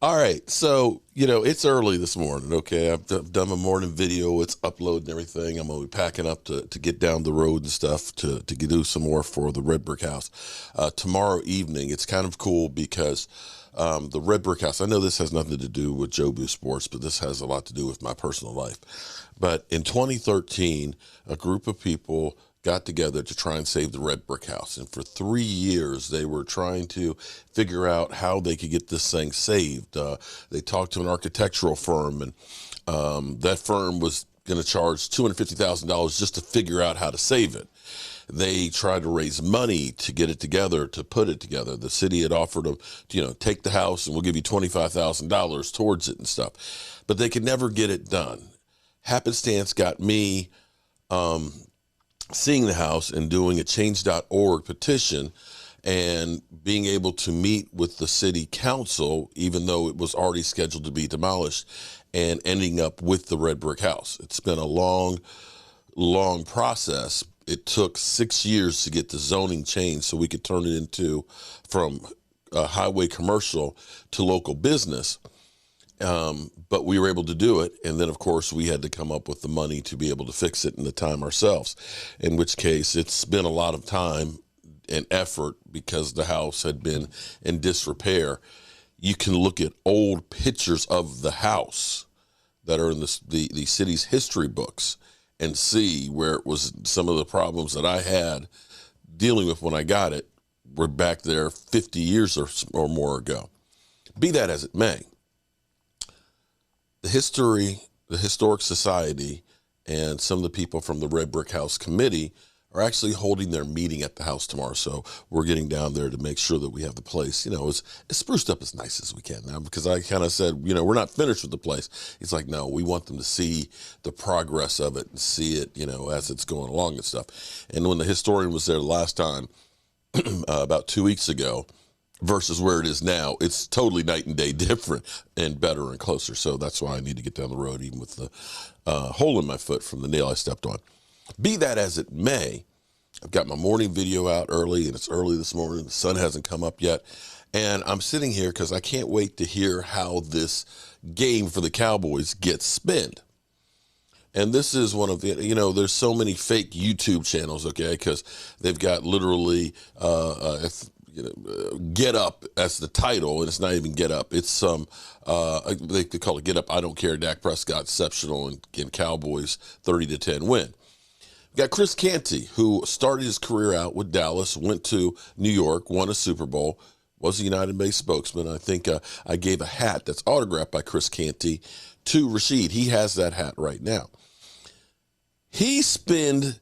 All right, so it's early this morning. Okay, I've done my morning video. It's uploading everything. I'm gonna be packing up to get down the road and stuff to do some more for the Red Brick House tomorrow evening. It's kind of cool because the Red Brick House. I know this has nothing to do with Jobu Sports, but this has a lot to do with my personal life. But in 2013, a group of people got together to try and save the Red Brick House. And for 3 years, they were trying to figure out how they could get this thing saved. They talked to an architectural firm, and that firm was going to charge $250,000 just to figure out how to save it. They tried to raise money to get it together, to put it together. The city had offered them, take the house and we'll give you $25,000 towards it and stuff. But they could never get it done. Happenstance got me seeing the house and doing a change.org petition and being able to meet with the city council, even though it was already scheduled to be demolished, and ending up with the Red Brick House. It's been a long, long process. It took 6 years to get the zoning changed so we could turn it from highway commercial to local business. But we were able to do it. And then, of course, we had to come up with the money to be able to fix it in the time ourselves, in which case it's been a lot of time and effort because the house had been in disrepair. You can look at old pictures of the house that are in the city's history books and see where it was. Some of the problems that I had dealing with when I got it were back there 50 years or more ago. Be that as it may, the Historic Society, and some of the people from the Red Brick House Committee are actually holding their meeting at the house tomorrow. So we're getting down there to make sure that we have the place, as spruced up as nice as we can now, because I kind of said, we're not finished with the place. It's like, no, we want them to see the progress of it and see it, as it's going along and stuff. And when the historian was there the last time, about 2 weeks ago, versus where it is now, it's totally night and day different and better and closer. So that's why I need to get down the road, even with the hole in my foot from the nail I stepped on. Be that as it may, I've got my morning video out early, and it's early this morning. The sun hasn't come up yet. And I'm sitting here because I can't wait to hear how this game for the Cowboys gets spent. And this is one of the, there's so many fake YouTube channels, okay, because they've got literally Get Up as the title, and it's not even Get Up. It's some, they call it Get Up, I Don't Care, Dak Prescott exceptional in Cowboys 30-10 win. We got Chris Canty, who started his career out with Dallas, went to New York, won a Super Bowl, was a United-based spokesman. I think I gave a hat that's autographed by Chris Canty to Rashid. He has that hat right now. He spinned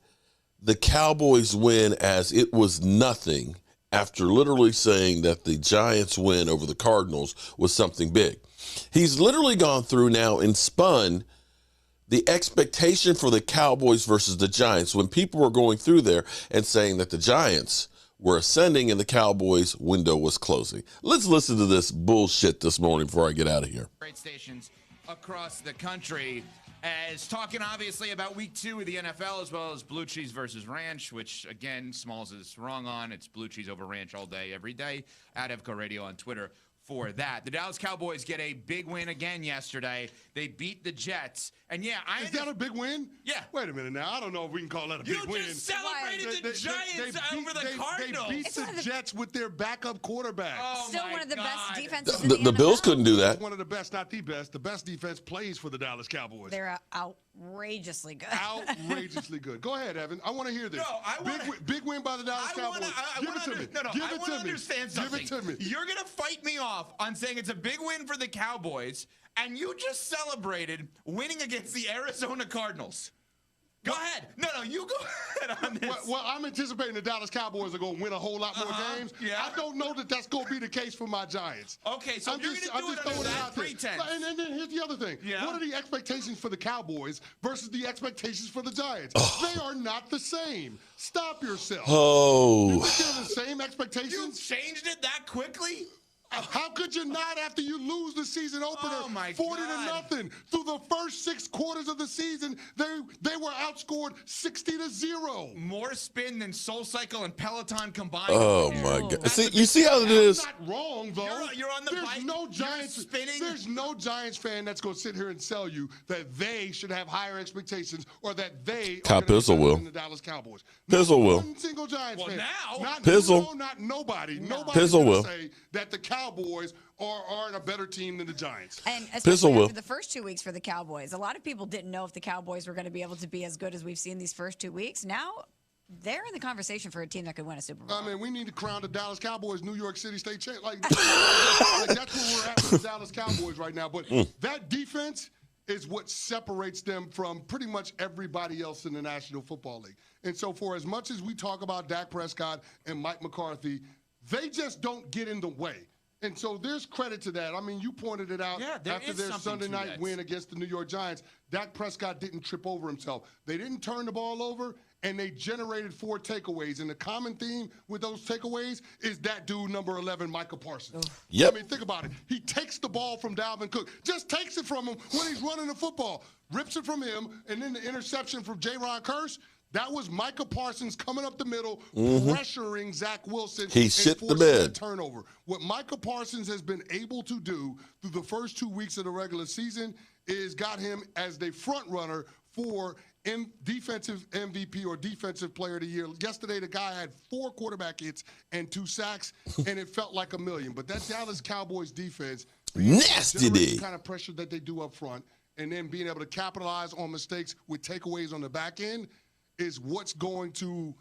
the Cowboys win as it was nothing, after literally saying that the Giants win over the Cardinals was something big. He's literally gone through now and spun the expectation for the Cowboys versus the Giants when people were going through there and saying that the Giants were ascending and the Cowboys window was closing. Let's listen to this bullshit this morning before I get out of here. Great stations across the country as talking obviously about week 2 of the NFL, as well as blue cheese versus ranch, which again, Smalls is wrong on. It's blue cheese over ranch all day, every day. At EVCO Radio on Twitter for that. The Dallas Cowboys get a big win again yesterday. They beat the Jets. And yeah, Is that a big win? Yeah. Wait a minute now. I don't know if we can call that a big win. You just celebrated the Giants over the Cardinals. They beat the Jets with their backup quarterback. Oh, Still one of the best defenses in The Bills couldn't do that. One of the best, not the best. The best defense plays for the Dallas Cowboys. They're outrageously good. Outrageously good. Go ahead, Evan. I want to hear this. Big win by the Dallas Cowboys. Give it to me. I want to understand something. Give it to me. You're going to fight me off on saying it's a big win for the Cowboys, and you just celebrated winning against the Arizona Cardinals. Go ahead. No, you go ahead on this. Well, I'm anticipating the Dallas Cowboys are going to win a whole lot more games. Yeah. I don't know that that's going to be the case for my Giants. Okay, so you're going to do it under that pretense. And then here's the other thing. Yeah. What are the expectations for the Cowboys versus the expectations for the Giants? They are not the same. Stop yourself. Oh. You think they're the same expectations? You changed it that quickly? How could you not after you lose the season opener 40-0? Through the first 6 quarters of the season, they were outscored 60-0. More spin than SoulCycle and Peloton combined. Oh my God! See, you see how it is. That's not wrong though. You're on the bike. There's no Giants fan that's going to sit here and tell you that they should have higher expectations or that they are Pizzle will. than the Dallas Cowboys. Pizzle will. One single Giants fan. Now Pizzle. Not nobody. No. Nobody's Pizzle going will. to say that the Cowboys are a better team than the Giants. And especially will. after the first 2 weeks for the Cowboys, a lot of people didn't know if the Cowboys were going to be able to be as good as we've seen these first 2 weeks. Now they're in the conversation for a team that could win a Super Bowl. I mean, we need to crown the Dallas Cowboys New York City State champ. Like that's where we're at with the Dallas Cowboys right now. But that defense is what separates them from pretty much everybody else in the National Football League. And so for as much as we talk about Dak Prescott and Mike McCarthy, they just don't get in the way. And so there's credit to that. I mean, you pointed it out after their Sunday night win against the New York Giants. Dak Prescott didn't trip over himself. They didn't turn the ball over, and they generated 4 takeaways. And the common theme with those takeaways is that dude, number 11, Micah Parsons. Yep. I mean, think about it. He takes the ball from Dalvin Cook, just takes it from him when he's running the football, rips it from him, and then the interception from J-Ron Kearse. That was Micah Parsons coming up the middle, pressuring Zach Wilson. He shit the bed. Turnover. What Micah Parsons has been able to do through the first 2 weeks of the regular season is got him as the front runner for defensive MVP or defensive player of the year. Yesterday, the guy had 4 quarterback hits and 2 sacks, and it felt like a million. But that Dallas Cowboys defense, Nasty the kind of pressure that they do up front, and then being able to capitalize on mistakes with takeaways on the back end, is what's going to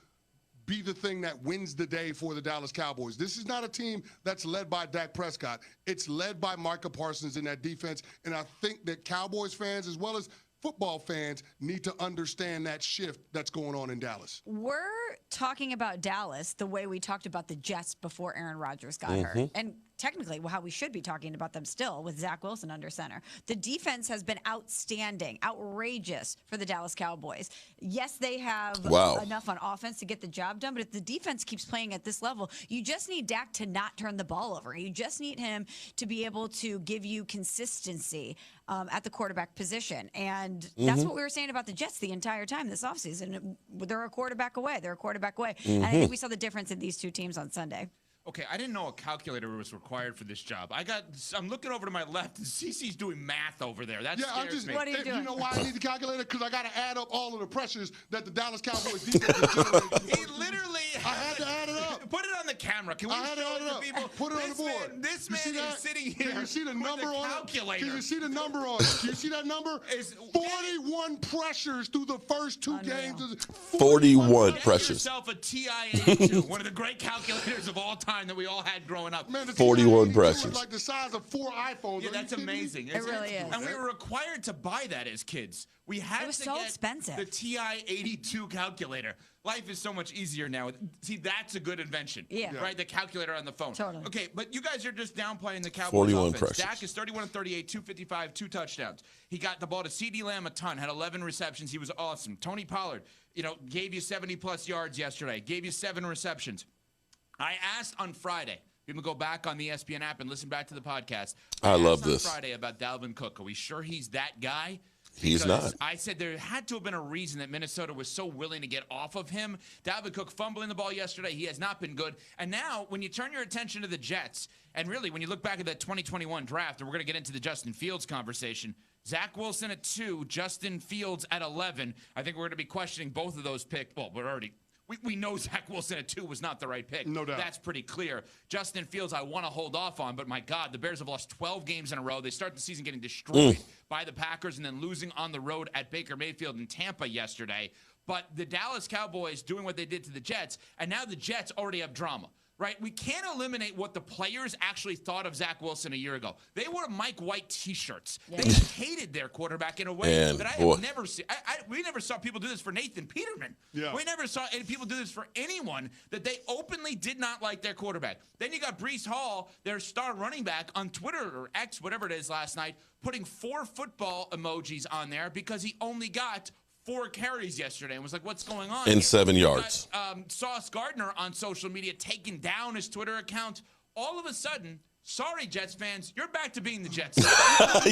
be the thing that wins the day for the Dallas Cowboys. This is not a team that's led by Dak Prescott. It's led by Micah Parsons in that defense, and I think that Cowboys fans as well as football fans need to understand that shift that's going on in Dallas. We're talking about Dallas the way we talked about the Jets before Aaron Rodgers got hurt. And technically how we should be talking about them still with Zach Wilson under center. The defense has been outstanding, outrageous for the Dallas Cowboys. Yes, they have enough on offense to get the job done, but if the defense keeps playing at this level, you just need Dak to not turn the ball over. You just need him to be able to give you consistency at the quarterback position. And that's what we were saying about the Jets the entire time this offseason. They're a quarterback away. They're a quarterback away. And I think we saw the difference in these two teams on Sunday. Okay, I didn't know a calculator was required for this job. I'm looking over to my left, and Cece's doing math over there. That scares me. What are you doing? You know why I need the calculator? Because I got to add up all of the pressures that the Dallas Cowboys defense is generating. He literally I had to add it up. Put it on the camera. Can we I had to show add it it to up. people? Put it on the board. This You see man that? is sitting here. Can you see the number with a on calculator. it? Can you see the number on it? Can you see that number? It's 41 pressures through the first 2 games. 41 Get pressures. yourself a TI-82, one of the great calculators of all time that we all had growing up. Man, the 41 TI-82 pressures. was like the size of 4 iPhones. Yeah, Are that's you kidding me? amazing. It really is. And we were required to buy that as kids. We had It was to so get expensive. the TI-82 calculator. Life is so much easier now. See, that's a good invention. Yeah. Right? The calculator on the phone. Totally. Okay, but you guys are just downplaying the Cowboys 41 offense. pressures. Dak is 31-38, 255, 2 touchdowns. He got the ball to CeeDee Lamb a ton, had 11 receptions. He was awesome. Tony Pollard, gave you 70-plus yards yesterday, gave you 7 receptions. I asked on Friday. People go back on the ESPN app and listen back to the podcast. I love asked on this. Friday about Dalvin Cook. Are we sure he's that guy? He's Because not. I said there had to have been a reason that Minnesota was so willing to get off of him. Dalvin Cook fumbling the ball yesterday. He has not been good. And now when you turn your attention to the Jets, and really when you look back at that 2021 draft, and we're going to get into the Justin Fields conversation, Zach Wilson at 2, Justin Fields at 11. I think we're going to be questioning both of those picks. Well, we know Zach Wilson at 2 was not the right pick. No doubt. That's pretty clear. Justin Fields, I want to hold off on, but my God, the Bears have lost 12 games in a row. They start the season getting destroyed by the Packers and then losing on the road at Baker Mayfield in Tampa yesterday. But the Dallas Cowboys doing what they did to the Jets, and now the Jets already have drama. Right? We can't eliminate what the players actually thought of Zach Wilson a year ago. They wore Mike White T-shirts. Yeah. They hated their quarterback in a way And that I boy. have never seen. We never saw people do this for Nathan Peterman. Yeah. We never saw any people do this for anyone, that they openly did not like their quarterback. Then you got Breece Hall, their star running back, on Twitter or X, whatever it is, last night, putting 4 football emojis on there because he only got 4 carries yesterday and was like, what's going on? In here? 7 You yards. got, Sauce Gardner on social media taking down his Twitter account. All of a sudden, Sorry, Jets fans, you're back to being the Jets.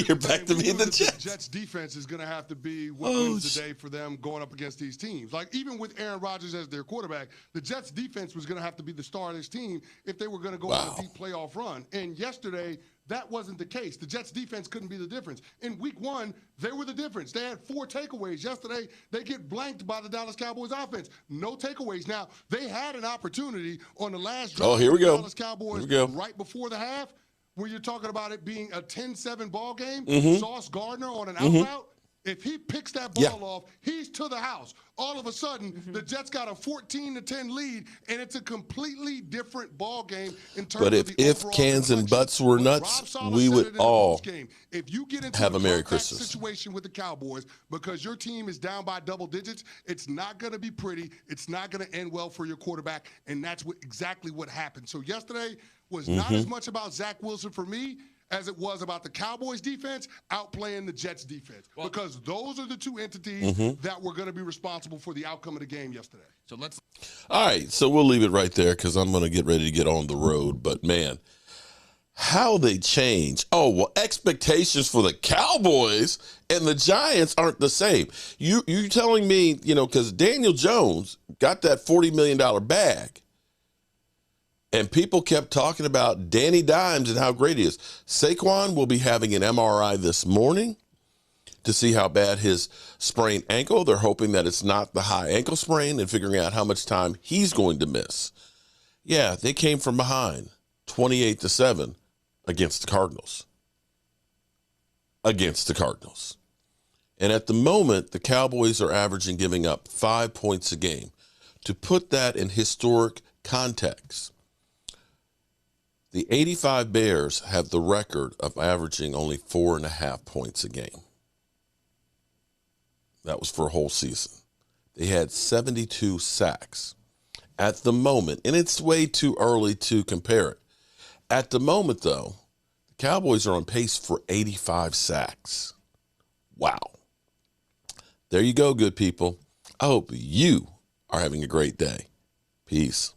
You're back to being the Jets. The Jets defense is going to have to be what wins the day for them going up against these teams. Like, even with Aaron Rodgers as their quarterback, the Jets defense was going to have to be the star of this team if they were going to go on a deep playoff run. And yesterday, that wasn't the case. The Jets defense couldn't be the difference. In week 1, they were the difference. They had 4 takeaways. Yesterday, they get blanked by the Dallas Cowboys offense. No takeaways. Now, they had an opportunity on the last drive here we of the go. Dallas Cowboys right before the half, where you're talking about it being a 10-7 ball game. Sauce Gardner on an out route. If he picks that ball off, he's to the house. All of a sudden, the Jets got a 14-10 lead, and it's a completely different ball game in terms but of the if overall cans and complexion. butts were But nuts, Rob Saleh we said would it in the all postgame. If you get into have a Merry comeback Christmas situation with the Cowboys because your team is down by double digits, it's not going to be pretty. It's not going to end well for your quarterback, and that's exactly what happened. So yesterday was not as much about Zach Wilson for me as it was about the Cowboys defense outplaying the Jets defense, because those are the two entities that were going to be responsible for the outcome of the game yesterday. So let's. All right, so we'll leave it right there because I'm going to get ready to get on the road. But, man, how they change. Oh, well, expectations for the Cowboys and the Giants aren't the same. You telling me, because Daniel Jones got that $40 million bag. And people kept talking about Danny Dimes and how great he is. Saquon will be having an MRI this morning to see how bad his sprained ankle. They're hoping that it's not the high ankle sprain and figuring out how much time he's going to miss. Yeah, they came from behind 28-7 against the Cardinals. And at the moment, the Cowboys are averaging giving up 5 points a game. To put that in historic context, the 85 Bears have the record of averaging only 4.5 points a game. That was for a whole season. They had 72 sacks. At the moment, and it's way too early to compare it. At the moment, though, the Cowboys are on pace for 85 sacks. Wow. There you go, good people. I hope you are having a great day. Peace.